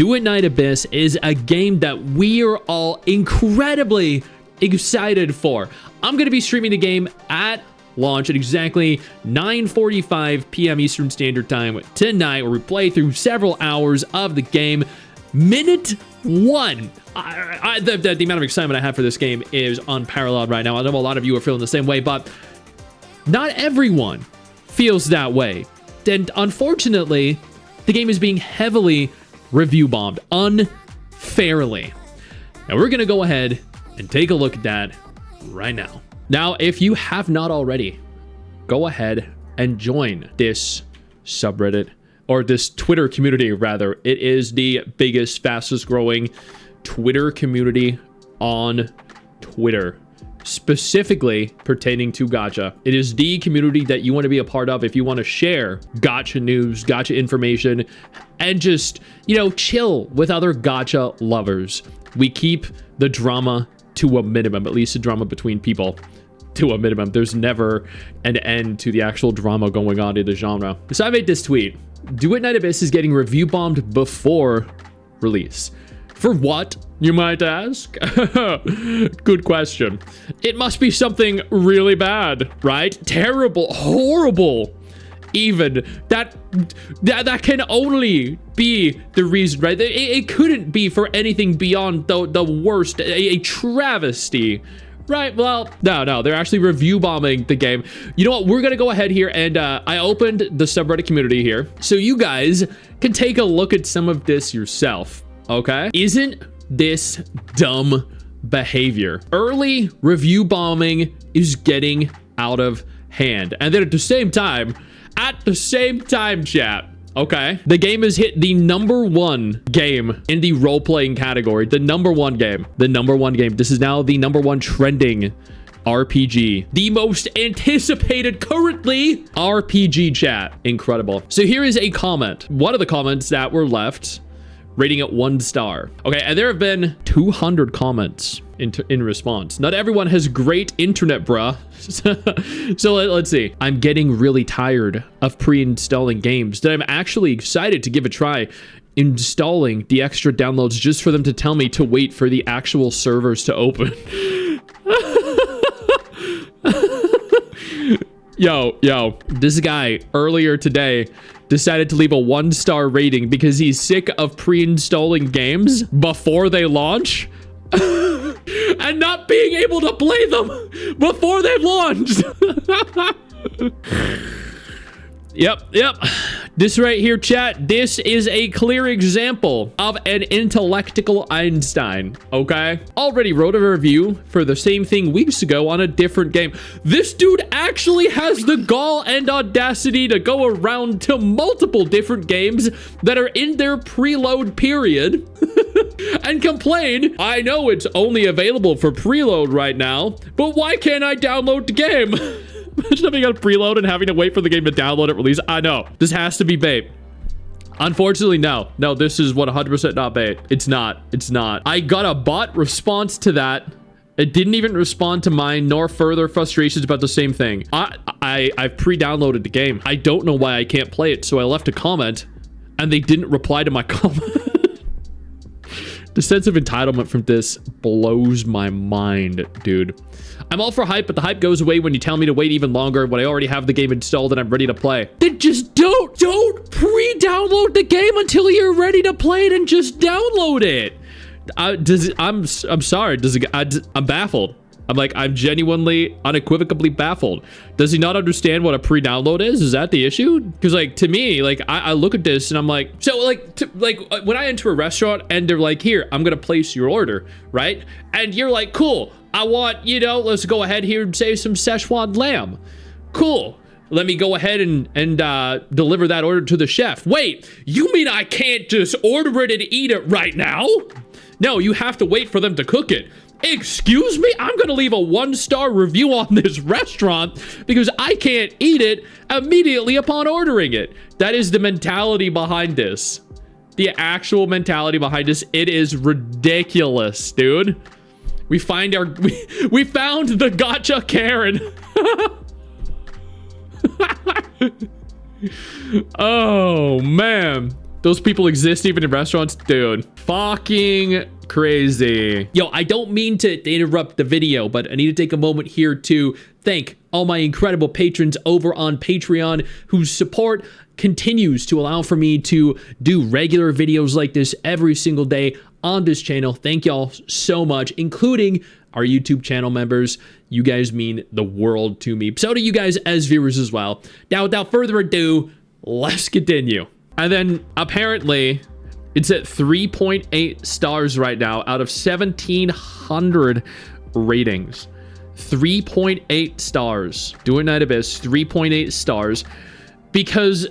Duet Night Abyss is a game that we are all incredibly excited for. I'm going to be streaming the game at launch at exactly 9:45 p.m. Eastern Standard Time tonight, where we play through several hours of the game. Minute 1. The amount of excitement I have for this game is unparalleled right now. I know a lot of you are feeling the same way, but not everyone feels that way. And unfortunately, the game is being heavily review bombed unfairly. Now we're going to go ahead and take a look at that right now. Now, if you have not already, go ahead and join this subreddit, or this Twitter community, rather. It is the biggest, fastest growing Twitter community on Twitter, specifically pertaining to gacha. It is the community that you want to be a part of if you want to share gacha news, gacha information, and just, you know, chill with other gacha lovers. We keep the drama to a minimum, at least the drama between people to a minimum. There's never an end to the actual drama going on in the genre. So I made this tweet. Duet Night Abyss is getting review bombed before release. For what, you might ask? Good question. It must be something really bad, right? Terrible, horrible. Even that can only be the reason, right? It couldn't be for anything beyond the worst, a travesty. Right, well, no, they're actually review bombing the game. You know what, we're gonna go ahead here, and I opened the subreddit community here, so you guys can take a look at some of this yourself, okay? Isn't this dumb behavior? Early review bombing is getting out of hand. And then at the same time, chat, okay, the game has hit the #1 game in the role-playing category. The number one game. This is now the #1 trending RPG. The most anticipated currently RPG, chat. Incredible. So here is a comment. One of the comments that were left, rating it 1 star. Okay, and there have been 200 comments in response. Not everyone has great internet, bruh. So let's see. I'm getting really tired of pre-installing games that I'm actually excited to give a try, installing the extra downloads just for them to tell me to wait for the actual servers to open. Yo, this guy earlier today decided to leave a 1-star rating because he's sick of pre-installing games before they launch and not being able to play them before they've launched. Yep. This right here, chat, this is a clear example of an intellectual Einstein, okay? Already wrote a review for the same thing weeks ago on a different game. This dude actually has the gall and audacity to go around to multiple different games that are in their preload period and complain, I know it's only available for preload right now, but why can't I download the game? Imagine having a preload and having to wait for the game to download at release. I know. This has to be bait. Unfortunately, no. No, this is 100% not bait. It's not. I got a bot response to that. It didn't even respond to mine, nor further frustrations about the same thing. I've pre-downloaded the game. I don't know why I can't play it, so I left a comment, and they didn't reply to my comment. The sense of entitlement from this blows my mind, dude. I'm all for hype, but the hype goes away when you tell me to wait even longer when I already have the game installed and I'm ready to play. Then just don't pre-download the game until you're ready to play it and just download it. I'm sorry. I'm baffled. I'm genuinely, unequivocally baffled. Does he not understand what a pre-download is? Is that the issue? Because, to me, I look at this and I'm like, so, when I enter a restaurant and they're like, here, I'm going to place your order, right? And you're like, cool, I want, let's go ahead here and say some Szechuan lamb. Cool. Let me go ahead and deliver that order to the chef. Wait, you mean I can't just order it and eat it right now? No, you have to wait for them to cook it. Excuse me? I'm gonna leave a 1-star review on this restaurant because I can't eat it immediately upon ordering it. That is the mentality behind this. The actual mentality behind this. It is ridiculous, dude. We found the gotcha Karen. Oh, man. Those people exist even in restaurants? Dude, fucking crazy. Yo, I don't mean to interrupt the video, but I need to take a moment here to thank all my incredible patrons over on Patreon whose support continues to allow for me to do regular videos like this every single day on this channel. Thank y'all so much, including our YouTube channel members. You guys mean the world to me. So do you guys as viewers as well. Now, without further ado, let's continue. And then apparently it's at 3.8 stars right now out of 1,700 ratings. 3.8 stars. Duet Night Abyss, 3.8 stars. Because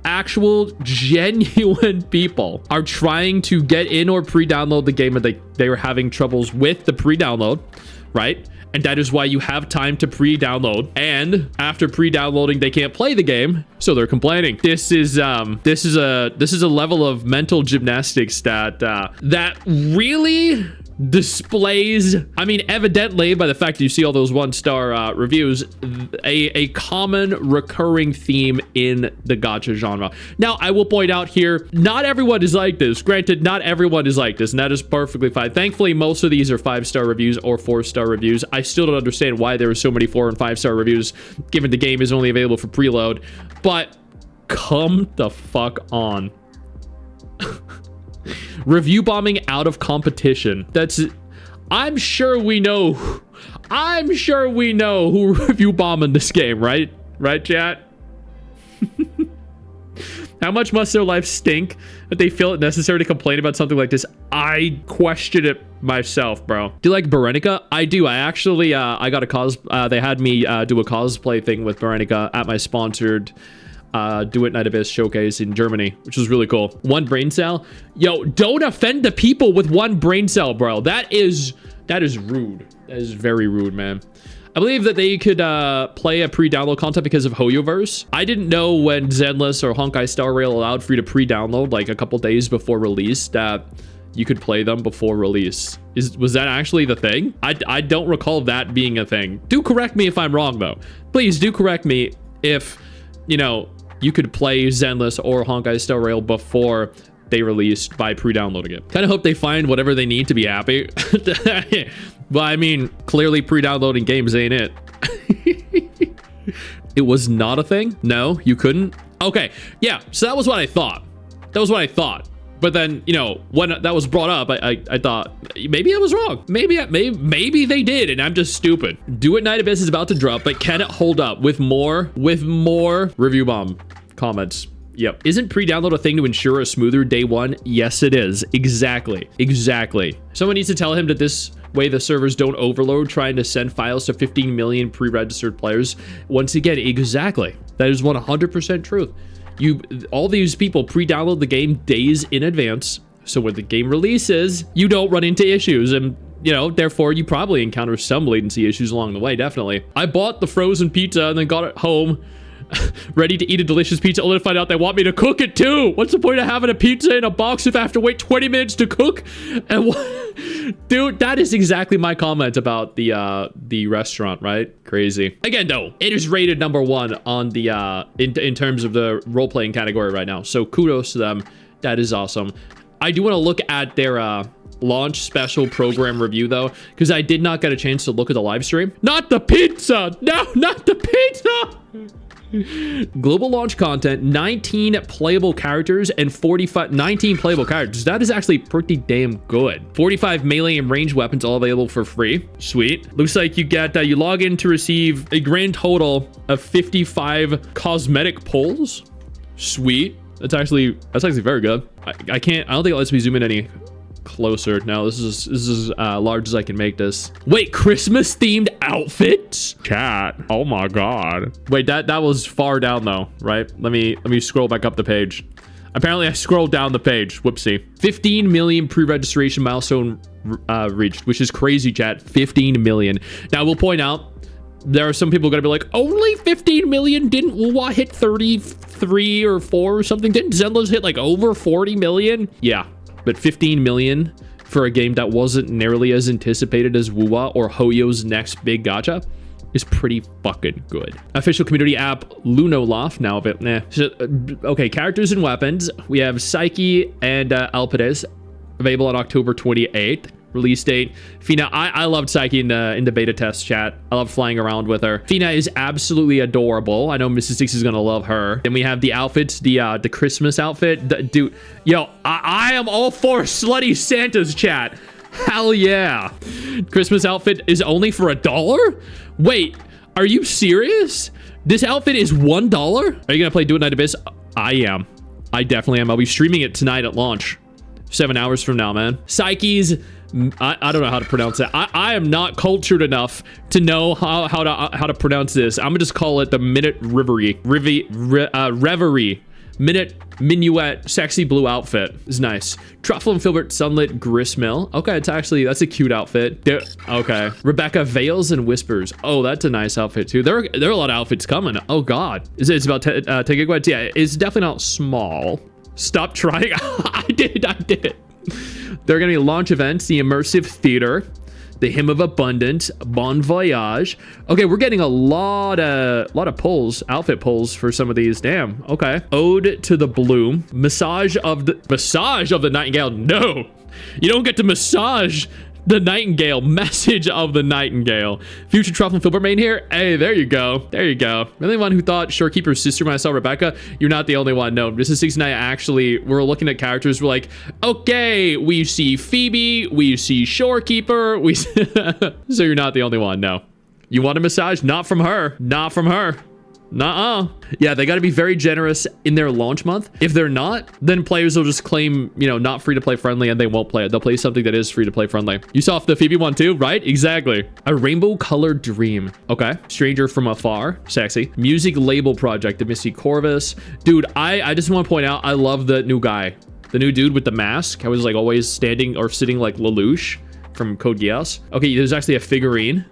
actual genuine people are trying to get in or pre-download the game, and they were having troubles with the pre-download, right? And that is why you have time to pre-download, and after pre-downloading they can't play the game, so they're complaining. This is a level of mental gymnastics that really displays, I mean, evidently by the fact that you see all those 1-star reviews, a common recurring theme in the gacha genre. Now, I will point out here, not everyone is like this. Granted, not everyone is like this, and that is perfectly fine. Thankfully, most of these are 5-star reviews or 4-star reviews. I still don't understand why there are so many 4 and 5-star reviews, given the game is only available for preload. But come the fuck on. Review bombing out of competition. I'm sure we know who review bombing this game, right? Right, chat? How much must their life stink that they feel it necessary to complain about something like this? I question it myself, bro. Do you like Berenica? I do. I actually, I got a they had me do a cosplay thing with Berenica at my sponsored Duet Night Abyss showcase in Germany, which was really cool. 1 brain cell. Yo, don't offend the people with 1 brain cell, bro. That is rude. That is very rude, man. I believe that they could play a pre-download content because of Hoyoverse. I didn't know when Zenless or Honkai Star Rail allowed for you to pre-download like a couple days before release that you could play them before release. Was that actually the thing? I don't recall that being a thing. Do correct me if I'm wrong, though. Please do correct me if, you know, you could play Zenless or Honkai Star Rail before they released by pre-downloading it. Kind of hope they find whatever they need to be happy. But I mean, clearly pre-downloading games ain't it. It was not a thing? No, you couldn't? Okay, yeah, so that was what I thought. But then, you know, when that was brought up, I thought, maybe I was wrong. Maybe they did, and I'm just stupid. Duet Night Abyss is about to drop, but can it hold up with more review bomb comments? Yep. Isn't pre-download a thing to ensure a smoother day one? Yes, it is. Exactly. Someone needs to tell him that this way the servers don't overload trying to send files to 15 million pre-registered players. Once again, exactly. That is 100% truth. All these people pre-download the game days in advance, so when the game releases, you don't run into issues, and you know, therefore you probably encounter some latency issues along the way. Definitely. I bought the frozen pizza and then got it home ready to eat a delicious pizza, only to find out they want me to cook it too. What's the point of having a pizza in a box if I have to wait 20 minutes to cook? And dude, that is exactly my comment about the restaurant, right? Crazy. Again, though, it is rated #1 on the in terms of the role-playing category right now, so kudos to them. That is awesome. I do want to look at their launch special program review, though, because I did not get a chance to look at the live stream. Not the pizza! No, not the pizza! Global launch content, 19 playable characters and 19 playable characters. That is actually pretty damn good. 45 melee and range weapons all available for free. Sweet. Looks like you get you log in to receive a grand total of 55 cosmetic pulls. Sweet. That's actually very good. I don't think it lets me zoom in any closer. Now this is large as I can make this. Wait, Christmas themed outfits? Chat. Oh my god. Wait, that was far down though, right? Let me scroll back up the page. Apparently I scrolled down the page. Whoopsie. 15 million pre-registration milestone reached, which is crazy, chat. 15 million. Now we'll point out there are some people going to be like, only 15 million? Didn't Wuwa hit 33 or 4 or something? Didn't Zenless hit like over 40 million? Yeah. But 15 million for a game that wasn't nearly as anticipated as Wuwa or Hoyo's next big gacha? is pretty fucking good. Official community app Lunoloft now, but nah. So, okay, characters and weapons. We have Psyche and Alpides, available on October 28th. Release date. Fina, I loved Psyche in the beta test chat. I love flying around with her. Fina is absolutely adorable. I know Mrs. Stix is gonna love her. Then we have the outfits, the Christmas outfit. Dude, yo, I am all for slutty Santas, chat. Hell yeah. Christmas outfit is only for $1? Wait, are you serious? This outfit is $1? Are you gonna play Duet Night Abyss? I am. I definitely am. I'll be streaming it tonight at launch. 7 hours from now, man. Psyche's, I don't know how to pronounce it. I am not cultured enough to know how to pronounce this. I'm gonna just call it the Minute Reverie. Reverie. Minute Minuet sexy blue outfit is nice. Truffle and Filbert Sunlit Gristmill. Okay, that's a cute outfit. Okay. Rebecca Veils and Whispers. Oh, that's a nice outfit too. There are a lot of outfits coming. Oh God. It's about 10 gigabytes. Yeah, it's definitely not small. Stop trying. I did it. There are gonna be launch events, the Immersive Theater, the Hymn of Abundance, Bon Voyage. Okay, we're getting a lot of pulls, outfit pulls for some of these. Damn. Okay. Ode to the Bloom, Massage of the Nightingale. No, you don't get to massage the Nightingale. Message of the Nightingale. Future Truffle and Filbert main here. Hey, there you go. There you go. I'm the only one who thought Shorekeeper's sister when I saw Rebecca. You're not the only one. No, Mrs. Stix and I actually were looking at characters. We're like, okay, we see Phoebe, we see Shorekeeper, we so you're not the only one. No. You want a massage? Not from her. Not from her. Nuh-uh. Yeah, they got to be very generous in their launch month. If they're not, then players will just claim, you know, not free to play friendly, and they won't play it. They'll play something that is free to play friendly. You saw the Phoebe one too, right? Exactly. A rainbow colored dream. Okay. Stranger from Afar. Sexy. Music label project. The Missy Corvus. Dude, I just want to point out, I love the new guy. The new dude with the mask. I was like always standing or sitting like Lelouch from Code Geass. Okay, there's actually a figurine.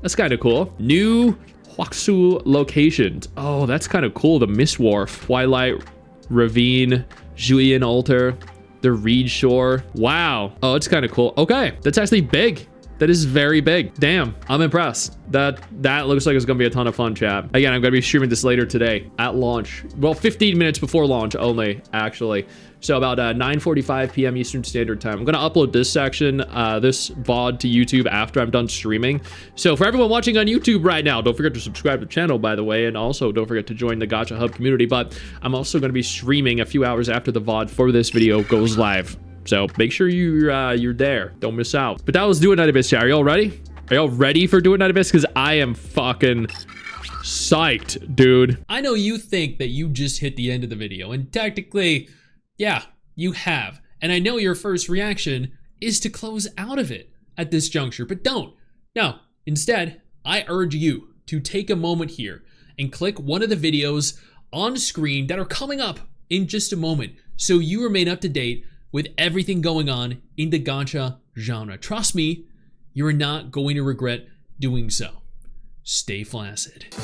That's kind of cool. New Huaxu locations. Oh, that's kind of cool. The Mist Wharf, Twilight Ravine, Julian Altar, the Reed Shore. Wow. Oh, it's kind of cool. Okay, that's actually big. That is very big. Damn, I'm impressed. That looks like it's gonna be a ton of fun, chat. Again, I'm gonna be streaming this later today at launch. Well, 15 minutes before launch only, actually. So about 9:45 p.m. Eastern Standard Time. I'm gonna upload this section, this VOD to YouTube after I'm done streaming. So for everyone watching on YouTube right now, don't forget to subscribe to the channel, by the way, and also don't forget to join the Gacha Hub community. But I'm also gonna be streaming a few hours after the VOD for this video goes live. So make sure you're there. Don't miss out. But that was Duet Night Abyss, chat. Are y'all ready? Are y'all ready for Duet Night Abyss? Because I am fucking psyched, dude. I know you think that you just hit the end of the video, and technically, yeah, you have. And I know your first reaction is to close out of it at this juncture, but don't. No, instead, I urge you to take a moment here and click one of the videos on screen that are coming up in just a moment so you remain up to date with everything going on in the gacha genre. Trust me, you're not going to regret doing so. Stay flaccid.